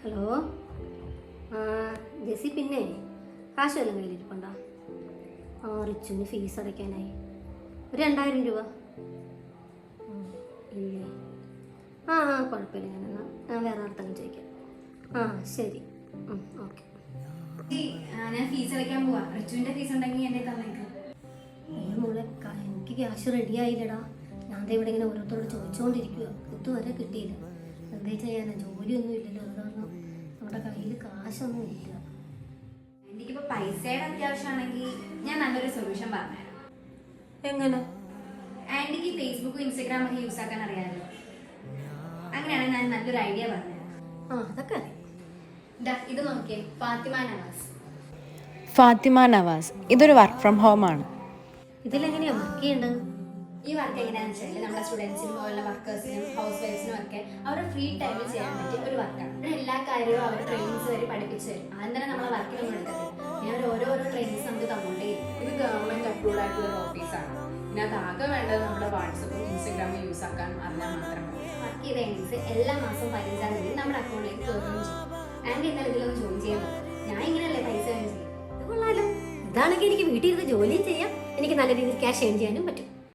Hello, Jessy, പിന്നെ കാശ് വല്ലതും കയ്യിലിരിപ്പുണ്ടോ? റിച്ചുവിന് ഫീസ് അടയ്ക്കാനായി ഒരു 2000 രൂപ. ഇല്ലേ? കുഴപ്പമില്ല, ഞാൻ വേറെ ആർക്കെങ്കിലും ചോദിക്കാം. ശരി, ഓക്കെ. ഞാൻ ഫീസ് അടയ്ക്കാൻ പോവാ. റിച്ചുവിന്റെ ഫീസ് ഉണ്ടെങ്കിൽ എന്നെ തന്നേക്കാം. മോളെ, എനിക്ക് ക്യാഷ് റെഡി ആയില്ലടാ. ഞാൻ ഇവിടെ ഇങ്ങനെ ഓരോരുത്തരോട് ചോദിച്ചുകൊണ്ടിരിക്കുക. ഇതുവരെ കിട്ടിയില്ല. എന്താ ചെയ്യാനാ, ജോലിയൊന്നും ഇല്ലല്ലോ. അത് കാരണം നമ്മുടെ കയ്യിൽ കാശൊന്നും ഇല്ല. എനിക്കിപ്പോ പൈസയുടെ അത്യാവശ്യമാണെങ്കിൽ ഞാൻ നല്ലൊരു സൊല്യൂഷൻ പറഞ്ഞുതരാം. എങ്ങനെ? ആന്റിക്ക് ഫേസ്ബുക്കും ഇൻസ്റ്റാഗ്രാം ഒക്കെ യൂസ് ആക്കാൻ അറിയാമല്ലോ. അങ്ങനെയാണെങ്കിൽ ഞാൻ നല്ലൊരു ഐഡിയ പറഞ്ഞുതരാം. അതൊക്കെ അറിയാം. ഇത് നോക്കിയേ, ഫാത്തിമ നവാസ്. ഫാത്തിമ നവാസ് ഇതൊരു വർക്ക് ഫ്രം ഹോം ആണ്. ഇതിലെങ്ങനെയാ വർക്ക് ചെയ്യേണ്ടത്? ഈ വർക്ക് എങ്ങനെയാണെന്ന് വെച്ചാൽ നമ്മുടെ സ്റ്റുഡൻസിനും അതുപോലെ വർക്കേഴ്സിനും ഹൗസ് വൈഫ്സിനും ഒക്കെ അവരുടെ ഫ്രീ ടൈമിൽ ചെയ്യാൻ പറ്റിയ ഒരു വർക്കാണ്. ഇവിടെ എല്ലാ കാര്യവും അവർ ട്രെയിനിങ്സ് വരെ പഠിപ്പിച്ചു തരും. ആദ്യം തന്നെ നമ്മളെ വർക്കിനൊന്നും എടുക്കത്തില്ല. പിന്നെ അവർ ഓരോരോ ട്രെയിനിങ്സ് നമുക്ക് തന്നുകൊണ്ടേ. ഇത് ഗവൺമെന്റ് അപ്രൂവ്ഡ് ആയിട്ടുള്ള ഒരു ഓഫീസാണ്. ഇതിനകത്ത് ആകെ വേണ്ടത് നമ്മുടെ വാട്സപ്പും ഇൻസ്റ്റാഗ്രാമും യൂസ് ആക്കാൻ അറിഞ്ഞാൽ മാത്രം മതി. വർക്ക് ചെയ്ത ഏണിങ്സ് എല്ലാ മാസവും 15-ാം തീയതി നമ്മുടെ അക്കൗണ്ടിലേക്ക് കയറുകയും ചെയ്യും. ആൻഡ് ഇന്നലെ ഇതിലൊന്ന് ജോയിൻ ചെയ്യുന്നത്. ഞാൻ ഇങ്ങനെയല്ലേ പൈസ ഏൺ ചെയ്യും. ഇത് കൊള്ളാലോ. ഇതാണെങ്കിൽ എനിക്ക് വീട്ടിൽ ഇരുന്ന് ജോലിയും ചെയ്യാം, എനിക്ക് നല്ല രീതിയിൽ ക്യാഷ് ഏൺ ചെയ്യാനും പറ്റും.